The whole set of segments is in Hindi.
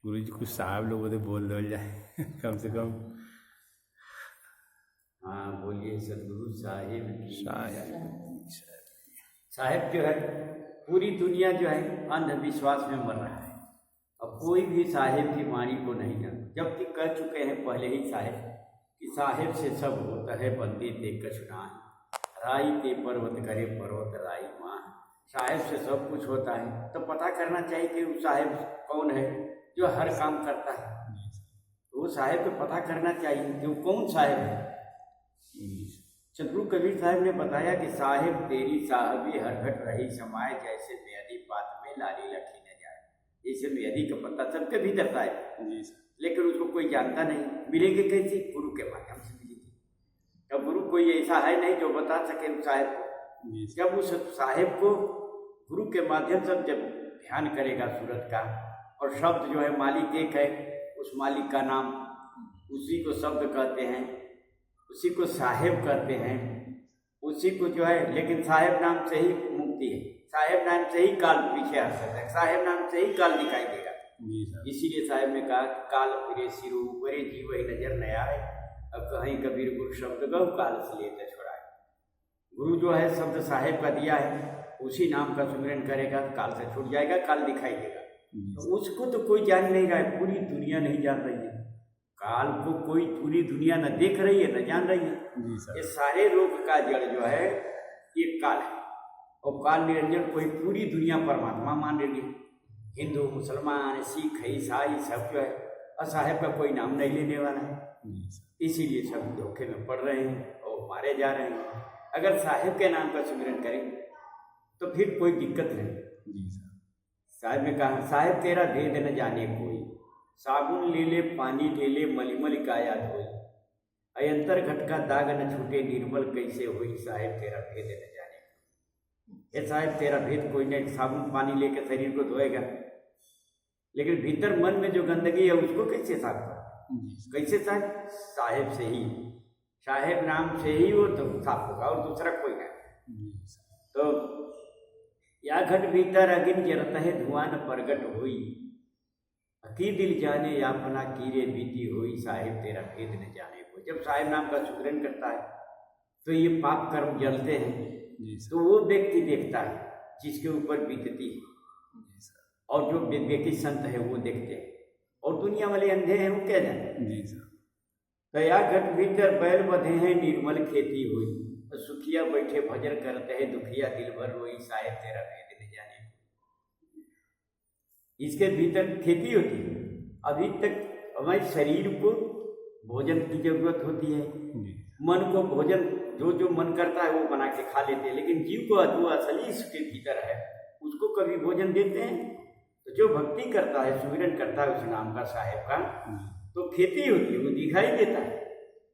गुरु जी कुछ साहब लोगों से बोल दो जाए कम से कम। हाँ बोलिए सदगुरु साहिब की साहब साहिब जो है पूरी दुनिया जो है अंधविश्वास में मर रहा है। अब कोई भी साहिब की वाणी को नहीं जानता, जबकि कह चुके हैं पहले ही साहिब कि साहिब से सब होता है बंदे ते कछुनान, राई ते पर्वत करे पर्वत राई माँ। साहिब से सब कुछ होता है, तो पता करना चाहिए कि वो साहिब कौन है जो हर काम करता है। तो वो साहिब को पता करना चाहिए कि वो कौन साहिब है। सतगुरु कबीर साहब ने बताया कि साहिब तेरी साहबी हर घट रही समाये, जैसे मेहदी पात में लाली लखी न जाए। जैसे मेहदी का पत्ता सबके भीतर था जी सर। लेकिन उसको कोई जानता नहीं। मिलेंगे कैसे? गुरु के माध्यम से मिलेंगे। अब गुरु कोई ऐसा है नहीं जो बता सके उस साहिब को। जब उस साहिब को गुरु के माध्यम से जब ध्यान करेगा सूरत का, और शब्द जो है मालिक एक है, उस मालिक का नाम उसी को शब्द कहते हैं, उसी को साहिब कहते हैं, उसी को जो है। लेकिन साहिब नाम से ही मुक्ति है, साहिब नाम से ही काल पीछे आ सकता है, साहिब नाम से ही काल दिखाई देगा। इसीलिए साहिब ने कहा काल फिरे सिरु ऊपरे जीव ही नजर न आए, अब कहीं कबीर गुरु शब्द गौ काल से लेते छोड़ाए। गुरु जो है शब्द साहिब का दिया है, उसी नाम का सुमिरन करेगा काल से छूट जाएगा, काल दिखाई देगा। तो उसको तो कोई जान नहीं रहा है, पूरी दुनिया नहीं जान रही है। काल को कोई पूरी दुनिया न देख रही है न जान रही है। ये सारे रोग का जड़ जो है ये काल है, और काल निरंजन कोई पूरी दुनिया परमात्मा मान रही है। हिंदू मुसलमान सिख ईसाई सब जो है, और साहेब का कोई नाम नहीं लेने वाला है। इसीलिए सब धोखे में पड़ रहे हैं और मारे जा रहे हैं। अगर साहेब के नाम का सुमिरन करें तो फिर कोई दिक्कत नहीं। साहिब ने कहा साहिब तेरा भेद न जाने कोई, साबुन ले ले पानी ले ले मलिमल काया धोई, अयंतर घट का दाग न छूटे निर्मल कैसे हुई, साहिब तेरा भेद न जाने। ये साहिब तेरा भेद कोई नहीं, साबुन पानी लेके शरीर को धोएगा, लेकिन भीतर मन में जो गंदगी है उसको कैसे साफ कर, कैसे साफ? साहिब से ही, साहिब नाम से ही वो तो साफ होगा, और दूसरा कोई नहीं। तो या घट भीतर अगिन जरत है धुआं न प्रगट हुई, अकी दिल जाने या अपना कीरे बीती हुई, साहिब तेरा भेद न जाने को। जब साहिब नाम का सुमिरन करता है तो ये पाप कर्म जलते हैं, तो वो व्यक्ति देखता है जिसके ऊपर बीतती है, और जो व्यक्ति संत है वो देखते हैं, और दुनिया वाले अंधे हैं वो क्या जाने। तो या घट भीतर बैल बधे हैं निर्मल खेती हुई, तो सुखिया बैठे भजन करते हैं दुखिया दिल भर रोई, साहिब तेरा भेद न जाने। इसके भीतर खेती होती है। अभी तक हमारे शरीर को भोजन की जरूरत होती है, मन को भोजन जो जो मन करता है वो बना के खा लेते हैं, लेकिन जीव को जो असली इसके भीतर है उसको कभी भोजन देते हैं? तो जो भक्ति करता है सुमिरन करता है उस नाम का साहेब का, तो खेती होती है, वो दिखाई देता है।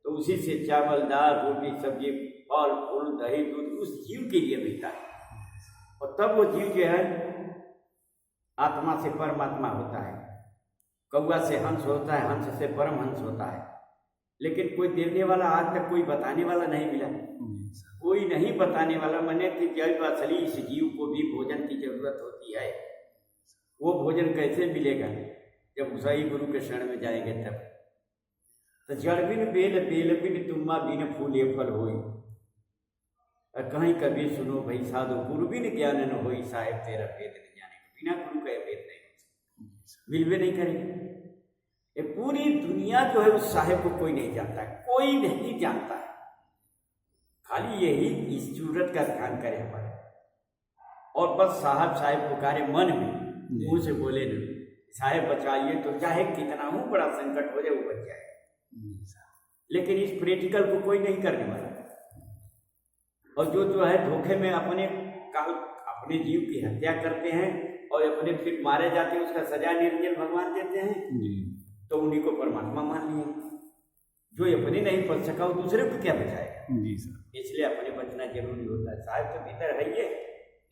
तो उसी से चावल दाल रोटी सब्जी फल फूल दही दूध उस जीव के लिए मिलता है, और तब वो जीव जो है आत्मा से परमात्मा होता है। कौआ से हंस होता है, हंस से परमहंस होता है, लेकिन कोई देने वाला आज तक कोई बताने वाला नहीं मिला। कोई नहीं बताने वाला, मैंने कि जब असली इस जीव को भी भोजन की जरूरत होती है, वो भोजन कैसे मिलेगा? जब सही गुरु के शरण में जाएंगे तब। तो जड़ बिन बेल बेल बिन तुम्मा बिन फूले फल होई, कहीं कभी सुनो भाई साधु गुरु बिन ज्ञान न होई, साहेब तेरा भेद न जाने। बिना गुरु का भेद नहीं, मिलवे नहीं करेंगे। ये पूरी दुनिया जो है उस साहेब को कोई नहीं जानता है, कोई नहीं जानता है। खाली यही इस सूरत का ध्यान करे हमारे, और बस साहब साहेब पुकारे मन में, मुंह से बोले नहीं साहेब बचाइए, तो चाहे कितना हो बड़ा संकट हो जाए वो बच जाए। लेकिन इस प्रैक्टिकल को कोई नहीं करने वाला, और जो है धोखे में अपने जीव की हत्या करते हैं और अपने फिर मारे जाते हैं, उसका सजा निरंजन भगवान देते हैं, तो उन्हीं को परमात्मा मान लिए। जो अपने नहीं बच सका वो दूसरे को क्या बचाएगा? इसलिए अपने बचना जरूरी होता है। साहिब के भीतर है ये,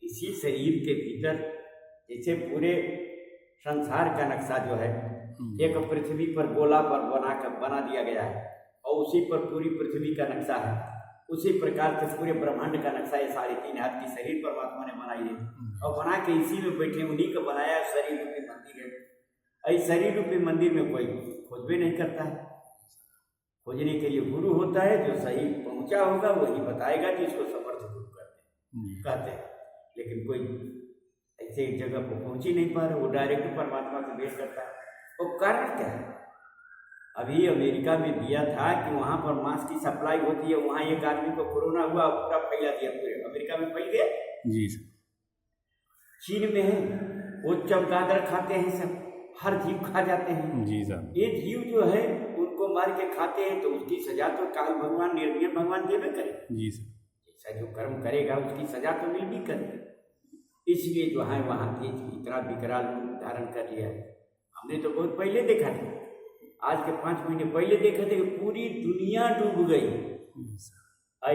इसी शरीर के भीतर जैसे पूरे संसार का नक्शा जो है एक पृथ्वी पर गोला पर बना दिया गया है, और उसी पर पूरी पृथ्वी का नक्शा है, उसी प्रकार से पूरे ब्रह्मांड का नक्शा ये 3.5 हाथ की शरीर परमात्मा ने बनाई है, और बना के इसी में बैठे उन्हीं का बनाया शरीर रूपी मंदिर है। इस शरीर रूपी मंदिर में कोई खोजबे नहीं करता है। खोजने के लिए गुरु होता है, जो सही पहुंचा होगा वही बताएगा, जिसको समर्थ गुरु कहते हैं। लेकिन कोई ऐसे एक जगह पर पहुंच ही नहीं पा रहा, वो डायरेक्ट परमात्मा से भेंट करता है। वो कारण क्या है? अभी अमेरिका में दिया था कि वहां पर मांस की सप्लाई होती है, वहां एक आदमी को कोरोना हुआ, पूरा फैला दिया, पूरे अमेरिका में फैल गया। जी सर। चीन में है, वो चमगादड़ खाते हैं, सब हर जीव खा जाते हैं। जी सर। ये जीव जो है उनको मार के खाते हैं, तो उसकी सजा तो काल भगवान निर्णय भगवान देवे करे। जी सर। ऐसा जो कर्म करेगा उसकी सजा तो मिल भी करे। इसलिए जो है वहाँ इतना विकराल रूप धारण कर लिया है। हमने तो बहुत पहले देखा था, आज के 5 महीने पहले देखे थे कि पूरी दुनिया डूब गई।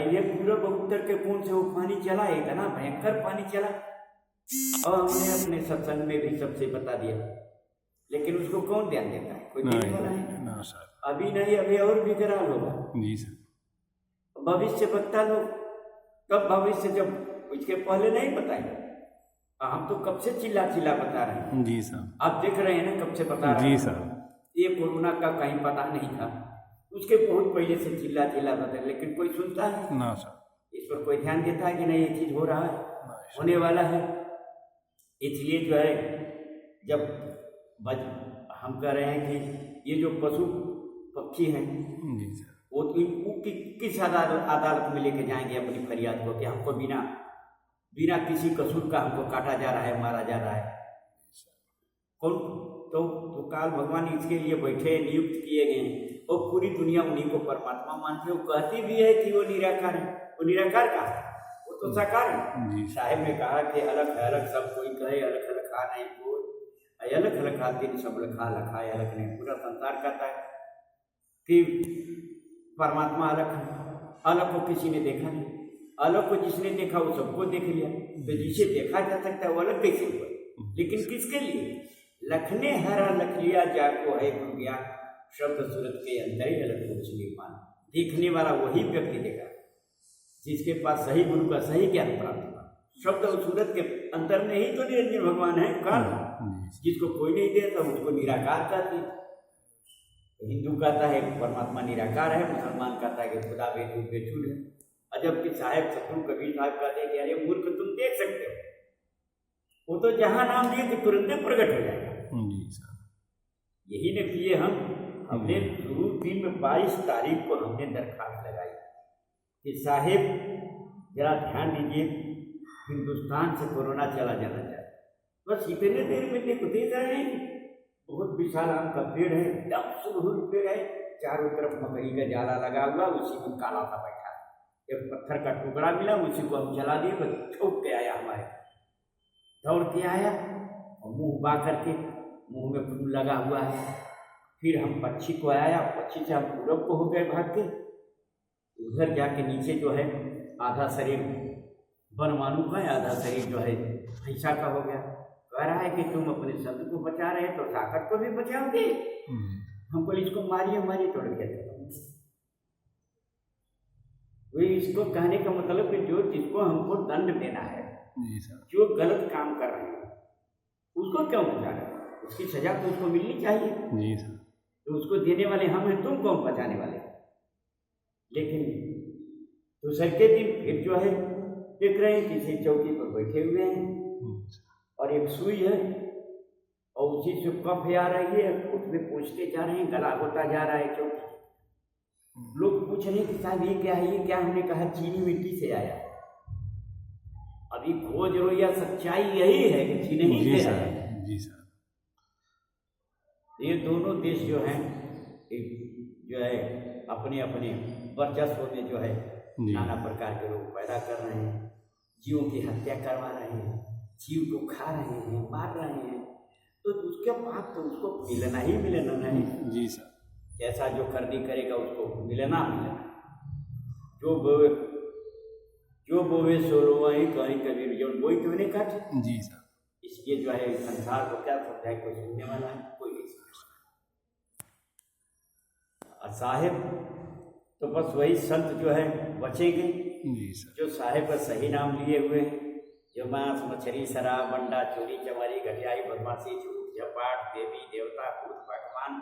ये पूरब उत्तर के कोण से वो पानी चला, इतना भयंकर पानी चला, और हमने अपने सत्संग में भी सबसे बता दिया, लेकिन उसको कौन ध्यान देता है? कोई देने वाला है ना सर। अभी नहीं, अभी और विकराल होगा। जी सर। भविष्य बता लो, कब भविष्य, जब इसके पहले नहीं बताएंगे। हम तो कब से चिल्ला बता रहे हैं। जी सर। आप देख रहे हैं ना, कब से बता रहे हैं। जी सर। ये कोरोना का कहीं पता नहीं था, उसके बहुत पहले से चिल्ला बता, लेकिन कोई सुनता है ना सर। इस पर कोई ध्यान देता है कि नहीं, ये चीज हो रहा है, होने वाला है। इसलिए जो है, जब हम कह रहे हैं कि ये जो पशु पक्षी हैं, जी सर, वो किस अदालत में लेके जाएंगे अपनी फरियाद को कि हमको बिना किसी कसूर का हमको काटा जा रहा है, मारा जा रहा है। कौन? तो काल भगवान इसके लिए बैठे, नियुक्त किए गए, और पूरी दुनिया उन्हीं को परमात्मा मानती है। वो कहती भी है कि वो निराकार है। वो निराकार कहाँ है? वो तो साकार है। साहेब ने कहा कि अलग है अलग, सब कोई कहे अलग अलग खा नहीं, कोई अलग अलग खाते नहीं, सब लखा लखा है, अलग नहीं। पूरा संसार कहता है कि परमात्मा अलग है। अलग को किसी ने देखा नहीं, अलग को जिसने देखा वो सबको देख लिया। तो जिसे देखा जा सकता है वो अलग कैसे हुआ? लेकिन किसके लिए? लखने हरा लख लिया जाको है ज्ञान, शब्द सूरत के अंदर ही अलग कुछ नहीं मान। देखने वाला वही व्यक्ति देखा जिसके पास सही गुरु का सही ज्ञान प्राप्त हुआ। शब्द और सूरत के अंतर में ही तो निरंजन भगवान है। कारण जिसको कोई नहीं देता उसको निराकार कहते हैं। हिंदू कहता है परमात्मा निराकार है, मुसलमान कहता है कि खुदा बेचूल है। और जबकि साहेब सतगुरु कबीर साहब कहते हैं कि अरे मूर्ख, तुम देख सकते हो, वो तो जहां नाम दिए कि तुरंत प्रकट हो जाएगा। यही ने किए हमने शुरू दिन में 22 तारीख को हमने दरखास्त लगाई कि साहेब जरा ध्यान दीजिए, हिंदुस्तान से कोरोना चला जाना चाहिए। बस इतने देर में देख रहे हैं, बहुत विशाल आम का पेड़ है, एकदम सुरहुल पेड़ है, चारों तरफ मकई का जाला लगा हुआ, उसी में काला सा बैठा है। एक पत्थर का टुकड़ा मिला, उसी को हम जला दिए, बस ठोक के आया, हमारे दौड़ के आया और मुंह बा करके, मुंह में खून लगा हुआ है। फिर हम पक्षी को आया, पक्षी से हम पूरब को हो गए भाग के, उधर जाके नीचे जो है आधा शरीर बनमानु का है, आधा शरीर जो है भैंसा का हो गया। कह रहा है कि तुम अपने शब्द को बचा रहे तो ताकत को भी बचाओगे। हमको इसको मारिए तोड़ के। वही इसको कहने का मतलब कि जो जिसको हमको दंड देना है, जो गलत काम कर रहे हैं उसको क्यों बचा रहे हैं? उसकी सजा तो उसको मिलनी चाहिए। जी सर। तो उसको देने वाले हम हैं, तुम कौन बचाने वाले? लेकिन दूसरे के दिन फिर जो है देख रहे हैं किसी चौकी पर बैठे हुए हैं और एक सुई है और उसी से कफ आ रही है, उसमें पूछते जा रहे हैं, गला होता जा रहा है। क्यों? लोग पूछ रहे हैं कि साहब ये क्या है, ये क्या? हमने कहा चीनी मिट्टी से आया। अभी खोज रो या सच्चाई यही है कि चीनी ही से आया। जी सर। ये दोनों देश जो हैं जो है अपने अपने वर्चस्व में जो है नाना प्रकार के लोग पैदा कर रहे हैं, जीवों की हत्या करवा रहे हैं, जीव को खा रहे हैं, मार रहे हैं। तो उसके बाद तो उसको मिलना ही मिलना नहीं। जी सर। जैसा जो खरीदी करेगा उसको मिलना। जो बोवे सो रोए कहीं कभी जो बोई क्यों नहीं काटे। जी सर। इसलिए जो है संसार को क्या समझा है, कोई सुनने वाला है, कोई नहीं समझता। साहेब तो बस वही संत जो है बचेंगे जो साहेब का सही नाम लिए हुए हैं, जो मांस मछली शराब बंडा चोरी चमारी घटियाई बदमाशी झूठ पूजा पाठ, देवी देवता, भूत भगवान,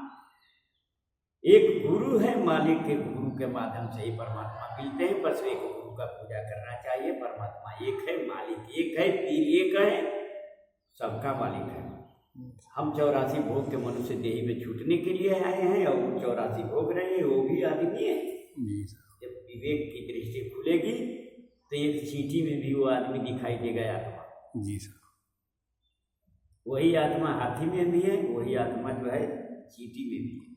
एक गुरु है मालिक के, गुरु के माध्यम से ही परमात्मा मिलते हैं। बस एक गुरु का पूजा करना चाहिए। परमात्मा एक है, मालिक एक है, पीर एक है, सबका मालिक है। हम 84 भोग के मनुष्य देही में छूटने के लिए आए हैं और वो 84 भोग रहे हैं, वो भी आदमी है। जब विवेक की दृष्टि खुलेगी तो एक चींटी में भी वो आदमी दिखाई देगा, आत्मा। जी सर। वही आत्मा हाथी में भी है, वही आत्मा जो है चींटी में भी है।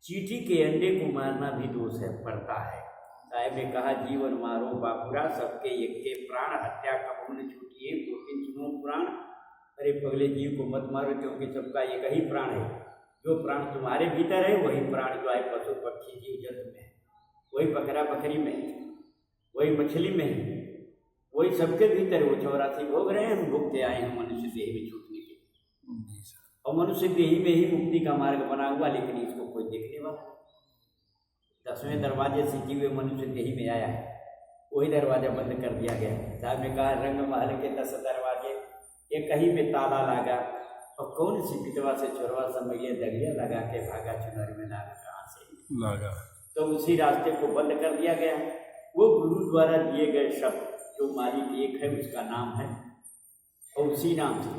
चींटी के अंडे को मारना भी दोष है, पड़ता है। साहब ने कहा, जीवन मारो बापुरा, सबके एक के प्राण, हत्या कबू न छूटिए, लेकिन सुनो पुराण। अरे पगले जीव को मत मारो, क्योंकि सबका एक ही प्राण है। जो प्राण तुम्हारे भीतर है वही प्राण जो है पशु पक्षी जीव जंतु में है, वही बकरा बकरी में है, वही मछली में है, वही सबके भीतर है। वो 84 भोग रहे हैं, हम भोगते आए हैं मनुष्य देह में छूटने के लिए। और मनुष्य देही में ही मुक्ति का मार्ग बना हुआ, लेकिन इसको कोई देखने वाला नहीं। 10वें दरवाजे से जीव मनुष्य देही में आया है, वही दरवाजा बंद कर दिया गया है। साहब ने कहा, रंग महल के 10 दरवाजे, एक ही में ताला लगा, और कौन सी विधवा से चोरवा समझिए दरिया लगा के भागा, चुनरी में लागा कहाँ से लगा, तो उसी रास्ते को बंद कर दिया गया है। वो गुरु द्वारा दिए गए शब्द, जो मालिक एक है उसका नाम है, और उसी नाम से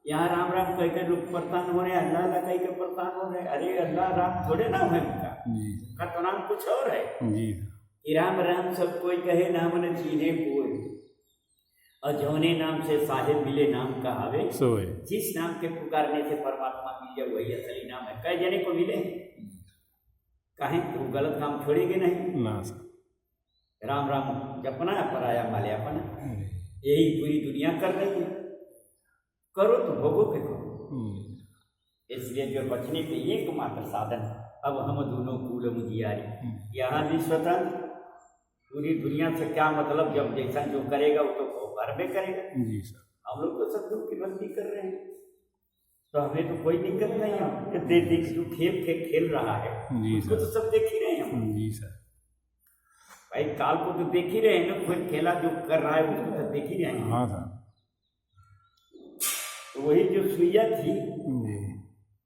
यहाँ राम राम कह के लोग परेशान हो रहे हैं, अल्लाह अल्लाह कह के परेशान हो रहे हैं। अरे अल्लाह राम थोड़े नाम है उनका तो नाम कुछ और है जी। राम राम सब कोई कहे, नाम न चीने कोई, और जौने नाम से साहिब मिले नाम कहावे सोए। जिस नाम के पुकारने से परमात्मा मिल जाए वही असली नाम है। कई जने को मिले कहें तो गलत काम छोड़ेंगे नहीं ना। राम राम जपना, पराया माल्यापना, यही पूरी दुनिया कर रही है। करो तो भोगोगे करो। इसलिए जो बचने के एकमात्र साधन, अब हम दोनों कूल मुजियारी, यहाँ भी स्वतंत्र, पूरी दुनिया से क्या मतलब, जब जैसा जो करेगा वो तो घर में करेगा जी सर। हम लोग तो सब लोग की भक्ति कर रहे हैं, तो हमें तो कोई दिक्कत नहीं है। देख जो खेल रहा है उसको तो सब देख ही रहे हैं हम जी सर। भाई काल को तो देख ही रहे हैं ना, कोई खेला जो कर रहा है उसको तो देख ही रहे हैं। हाँ सर। तो वही जो सुइया थी,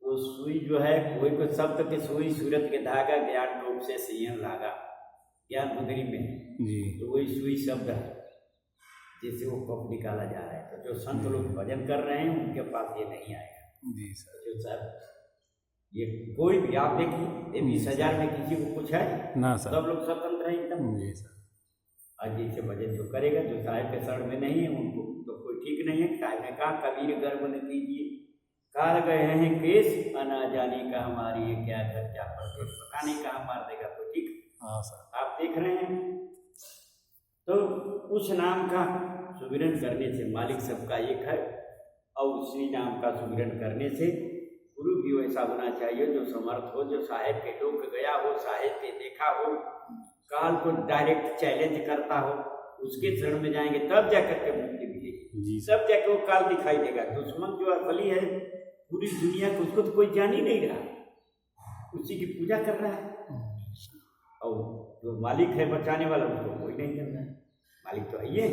वो सुई जो है, वही को शब्द के सुई, सूरत के धागा, ज्ञान रूप से सियन लागा, ज्ञान मुद्री में जी। तो वही सुई शब्द है जिससे वो कप निकाला जा रहा है। तो जो संत लोग भजन कर रहे हैं उनके पास ये नहीं आएगा जी सर। जो सर ये कोई भी आप देखिए, 20,000 में किसी को कुछ है ना सर, सब लोग स्वतंत्र हैं एकदम जी सर। आज जैसे भजन जो करेगा, जो साहिब के शरण में नहीं है उनको तो कोई ठीक नहीं है। साहिब ने कहा, कबीर गर्भ न कीजिए, कार गए हैं केस, अना जानी का हमारी ये क्या घर क्या परदेश, पता नहीं कहाँ मार देगा कोई। ठीक हाँ सर, आप देख रहे हैं। तो उस नाम का सुमिरन करने से मालिक सबका एक है, और उसी नाम का सुमिरन करने से गुरु भी वैसा होना चाहिए जो समर्थ हो, जो साहिब के लोक गया हो, साहिब के देखा हो, काल को डायरेक्ट चैलेंज करता हो, उसके शरण में जाएंगे तब जाकर के मुक्ति मिलेगी। सब जाकर वो काल दिखाई देगा। दुश्मन जो असली है पूरी दुनिया को, उसको तो कोई जान ही नहीं रहा, उसी की पूजा कर रहा है। और जो मालिक है बचाने वाला, उसको कोई नहीं कर रहा है। मालिक तो है ये,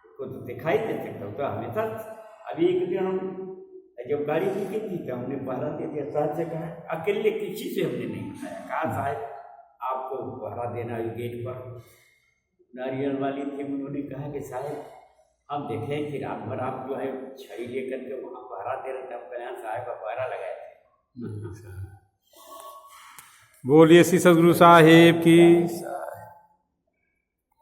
उसको तो दिखाई दे सकता। तो हमेशा अभी एक दिन हम जब गाड़ी निकली थी तो हमने पहरा दे दिया। साहब से कहा, अकेले किसी से हमने नहीं बताया, कहा साहब आपको पहरा देना है गेट पर। नारियल वाली थी, उन्होंने कहा कि साहब हम देखें कि रात भर आप जो है छड़ी लेकर के वहाँ पहरा दे रहे थे, हम कल्याण साहब का पहरा लगाए थे। बोलिए श्री सद्गुरु साहिब की।